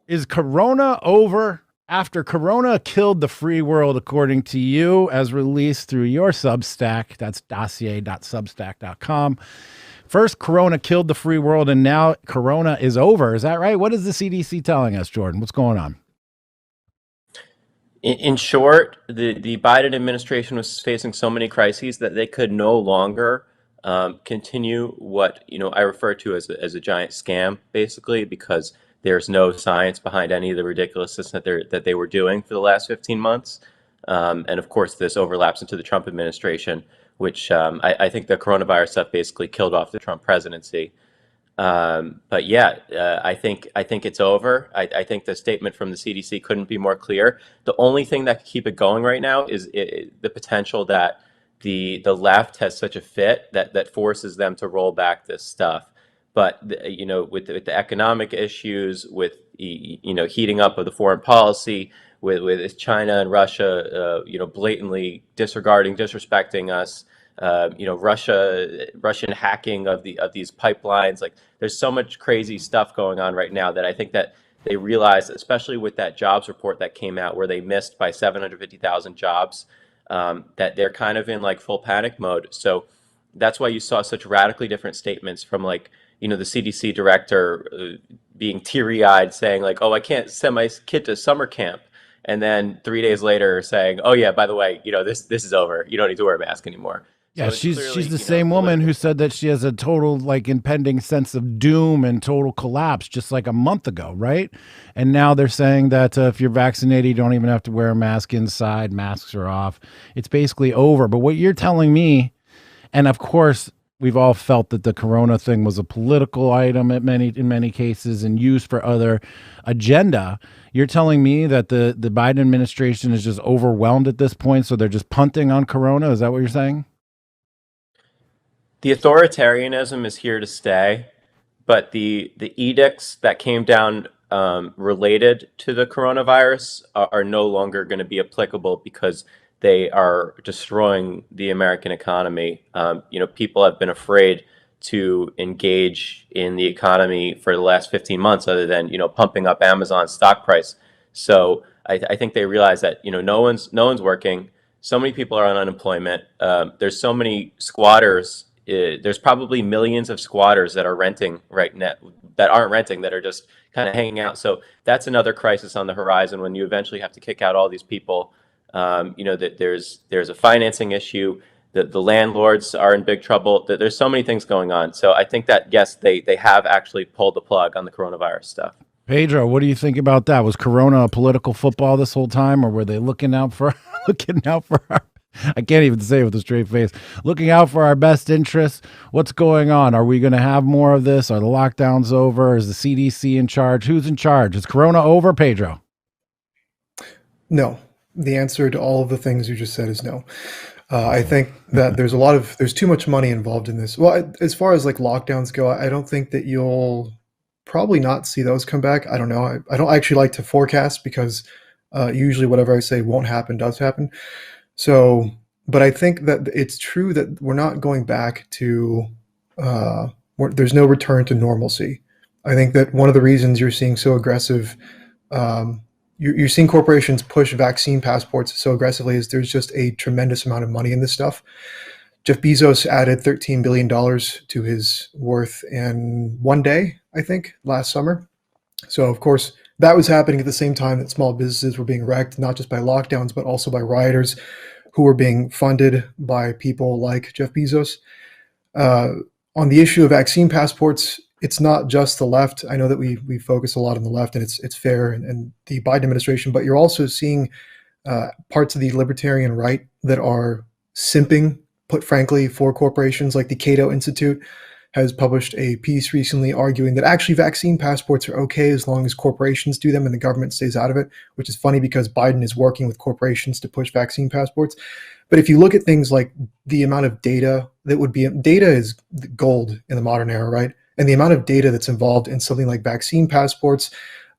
Is Corona over? After Corona killed the free world, according to you, as released through your Substack, that's dossier.substack.com. First, Corona killed the free world, and now Corona is over. Is that right? What is the CDC telling us, Jordan? What's going on? In short, the Biden administration was facing so many crises that they could no longer continue what I refer to as a giant scam, basically, because there's no science behind any of the ridiculousness that they were doing for the last 15 months. And of course, this overlaps into the Trump administration, which I think the coronavirus stuff basically killed off the Trump presidency. But yeah, I think it's over. I think the statement from the CDC couldn't be more clear. The only thing that could keep it going right now is the potential that the left has such a fit that forces them to roll back this stuff. But with the economic issues, with heating up of the foreign policy, with China and Russia, blatantly disrespecting us, Russian hacking of these pipelines. Like, there's so much crazy stuff going on right now that I think that they realize, especially with that jobs report that came out where they missed by 750,000 jobs, that they're kind of in like full panic mode. So that's why you saw such radically different statements from, like, the CDC director being teary-eyed saying like, "Oh, I can't send my kid to summer camp." And then 3 days later saying, "Oh yeah, by the way, this is over. You don't need to wear a mask anymore." Yeah, So it's she's clearly, the same woman who political. said that she has a total like impending sense of doom and total collapse just like a month ago, right? And now they're saying that if you're vaccinated, you don't even have to wear a mask inside. Masks are off. It's basically over. But what you're telling me, and of course, we've all felt that the corona thing was a political item in many cases and used for other agenda. You're telling me that the Biden administration is just overwhelmed at this point, so they're just punting on corona. Is that what you're saying? The authoritarianism is here to stay, but the edicts that came down related to the coronavirus are no longer going to be applicable because they are destroying the American economy. People have been afraid to engage in the economy for the last 15 months, other than pumping up Amazon's stock price. So I think they realize that no one's working. So many people are on unemployment. There's so many squatters. There's probably millions of squatters that are renting right now, that aren't renting, that are just kind of hanging out. So that's another crisis on the horizon when you eventually have to kick out all these people. That there's a financing issue. The landlords are in big trouble. There's so many things going on. So I think that yes, they have actually pulled the plug on the coronavirus stuff. Pedro, what do you think about that? Was Corona a political football this whole time, or were they looking out for looking out for our? I can't even say it with a straight face. Looking out for our best interests. What's going on? Are we going to have more of this? Are the lockdowns over? Is the CDC in charge? Who's in charge? Is Corona over, Pedro? No. The answer to all of the things you just said is no. I think that there's too much money involved in this. Well, as far as like lockdowns go, I don't think that you'll probably not see those come back. I don't know. I don't actually like to forecast because usually whatever I say won't happen does happen. So, but I think that it's true that we're not going back to, there's no return to normalcy. I think that one of the reasons you're seeing so aggressive, you're seeing corporations push vaccine passports so aggressively is there's just a tremendous amount of money in this stuff. Jeff Bezos added $13 billion to his worth in one day, I think, last summer. So, of course, that was happening at the same time that small businesses were being wrecked, not just by lockdowns, but also by rioters who were being funded by people like Jeff Bezos. Uh, on the issue of vaccine passports, it's not just the left. I know that we focus a lot on the left, and it's fair, and the Biden administration, but you're also seeing parts of the libertarian right that are simping, put frankly, for corporations. Like the Cato Institute has published a piece recently arguing that actually vaccine passports are okay as long as corporations do them and the government stays out of it, which is funny because Biden is working with corporations to push vaccine passports. But if you look at things like the amount of data that would be, data is gold in the modern era, right? And the amount of data that's involved in something like vaccine passports,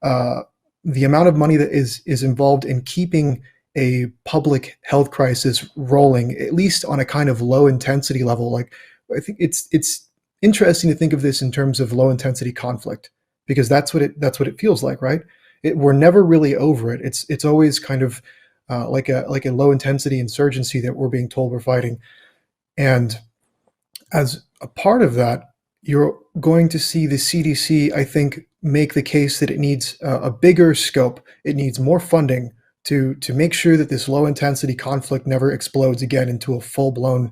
the amount of money that is involved in keeping a public health crisis rolling, at least on a kind of low intensity level. Like, I think it's interesting to think of this in terms of low intensity conflict, because that's what it feels like, right? we're never really over it. It's always kind of like a low intensity insurgency that we're being told we're fighting. And as a part of that, you're going to see the CDC, I think, make the case that it needs a bigger scope. It needs more funding to make sure that this low intensity conflict never explodes again into a full blown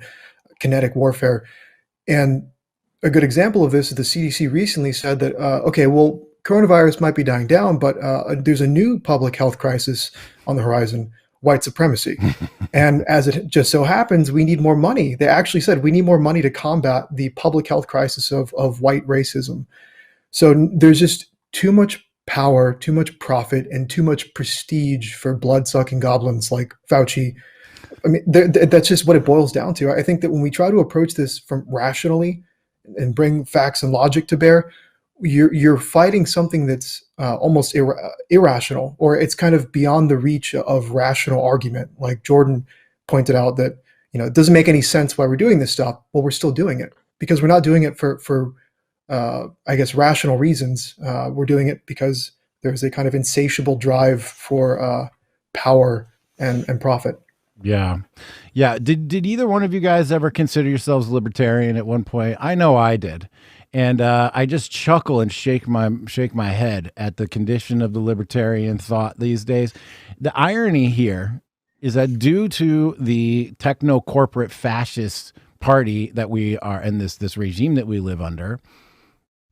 kinetic warfare. And a good example of this is the CDC recently said that, okay, well, coronavirus might be dying down, but there's a new public health crisis on the horizon, white supremacy. And as it just so happens, we need more money. They actually said we need more money to combat the public health crisis of white racism. So there's just too much power, too much profit, and too much prestige for blood-sucking goblins like Fauci. I mean, that's just what it boils down to. I think that when we try to approach this from rationally and bring facts and logic to bear, you're fighting something that's almost irrational, or it's kind of beyond the reach of rational argument. Like Jordan pointed out that, it doesn't make any sense why we're doing this stuff. Well, we're still doing it because we're not doing it for I guess, rational reasons. We're doing it because there's a kind of insatiable drive for power and profit. Yeah. Yeah. Did either one of you guys ever consider yourselves libertarian at one point? I know I did. And I just chuckle and shake my head at the condition of the libertarian thought these days. The irony here is that due to the techno corporate fascist party that we are in, this regime that we live under,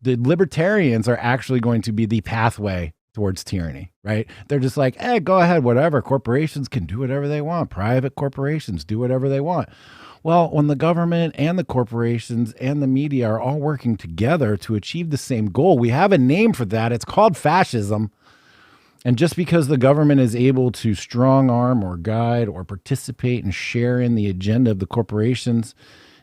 the libertarians are actually going to be the pathway towards tyranny, right? They're just like, hey, go ahead, whatever. Corporations can do whatever they want. Private corporations do whatever they want. Well, when the government and the corporations and the media are all working together to achieve the same goal, we have a name for that. It's called fascism. And just because the government is able to strong arm or guide or participate and share in the agenda of the corporations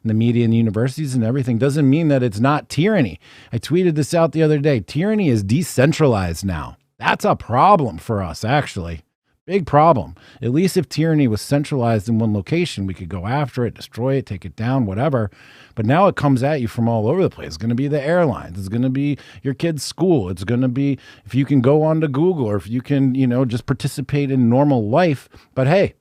and the media and the universities and everything doesn't mean that it's not tyranny. I tweeted this out the other day. Tyranny is decentralized now. That's a problem for us, actually. Big problem. At least if tyranny was centralized in one location, we could go after it, destroy it, take it down, whatever. But now it comes at you from all over the place. It's going to be the airlines. It's going to be your kid's school. It's going to be if you can go on to Google or if you can, just participate in normal life. But hey,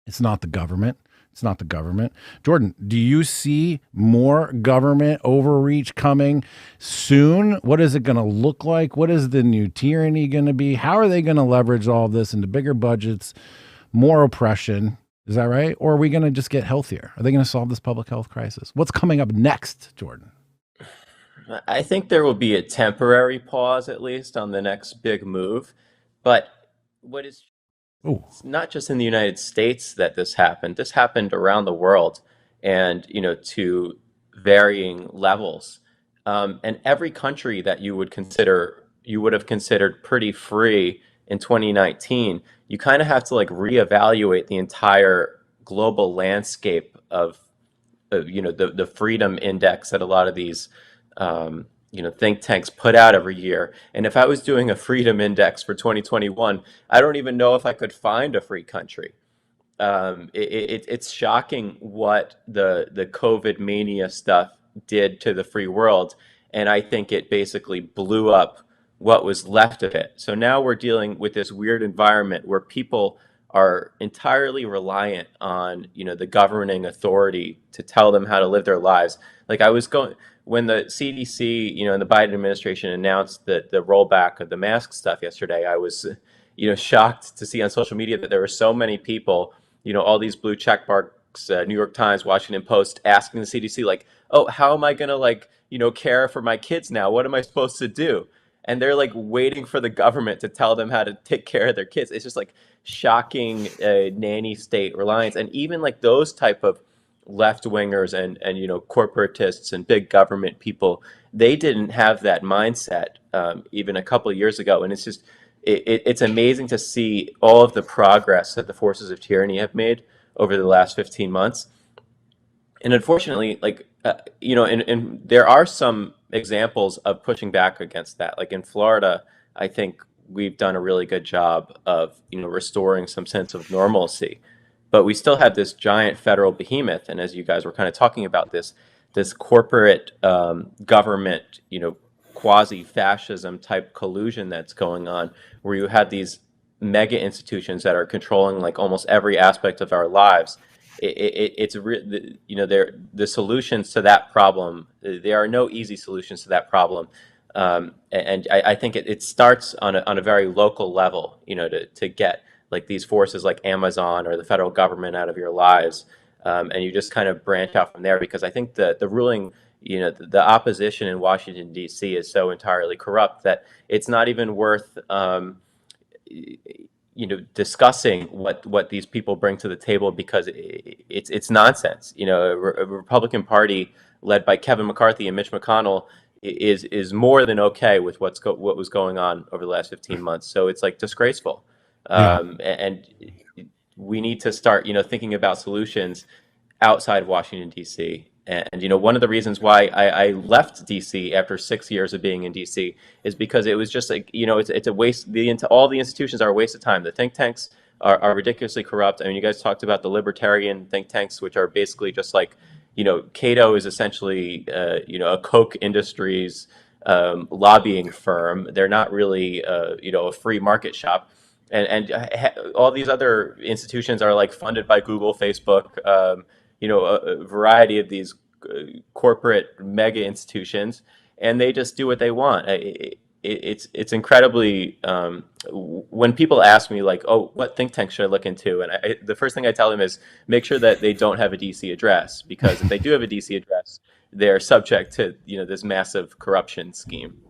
it's not the government. It's not the government. Jordan, do you see more government overreach coming soon? What is it going to look like? What is the new tyranny going to be? How are they going to leverage all of this into bigger budgets, more oppression? Is that right? Or are we going to just get healthier? Are they going to solve this public health crisis? What's coming up next, Jordan? I think there will be a temporary pause, at least, on the next big move. But what is Oh, it's not just in the United States that this happened. This happened around the world, and to varying levels. And every country that you would have considered pretty free in 2019, you kind of have to like reevaluate the entire global landscape of the freedom index that a lot of these think tanks put out every year. And if I was doing a freedom index for 2021, I don't even know if I could find a free country. It's shocking what the COVID mania stuff did to the free world, and I think it basically blew up what was left of it. So now we're dealing with this weird environment where people are entirely reliant on the governing authority to tell them how to live their lives. Like I was going when the CDC, and the Biden administration announced the rollback of the mask stuff yesterday. I was shocked to see on social media that there were so many people, all these blue check marks, New York Times, Washington Post, asking the CDC like, oh, how am I gonna care for my kids now? What am I supposed to do? And they're like waiting for the government to tell them how to take care of their kids. It's just like shocking nanny state reliance. And even like those type of left wingers and corporatists and big government people, they didn't have that mindset even a couple of years ago. And it's just it's amazing to see all of the progress that the forces of tyranny have made over the last 15 months. And unfortunately, and there are some examples of pushing back against that. Like in Florida, I think we've done a really good job of restoring some sense of normalcy. But we still have this giant federal behemoth, and as you guys were kind of talking about this corporate government, quasi-fascism type collusion that's going on, where you had these mega institutions that are controlling like almost every aspect of our lives. The solutions to that problem, there are no easy solutions to that problem. And I think it starts on a very local level, to get like these forces like Amazon or the federal government out of your lives. And you just kind of branch out from there, because I think the ruling, the opposition in Washington, D.C. is so entirely corrupt that it's not even worth discussing what these people bring to the table, because it's nonsense. A Republican Party led by Kevin McCarthy and Mitch McConnell is more than okay with what was going on over the last 15 months. So it's like disgraceful. Yeah. And we need to start, thinking about solutions outside of Washington, D.C. And one of the reasons why I left D.C. after 6 years of being in D.C. is because it was just like, it's a waste. All the institutions are a waste of time. The think tanks are ridiculously corrupt. I mean, you guys talked about the libertarian think tanks, which are basically just like, Cato is essentially, a Koch Industries lobbying firm. They're not really, a free market shop. And all these other institutions are like funded by Google, Facebook, a variety of these corporate mega institutions, and they just do what they want. It's incredibly, when people ask me like, oh, what think tank should I look into? And the first thing I tell them is make sure that they don't have a DC address, because if they do have a DC address, they're subject to, this massive corruption scheme.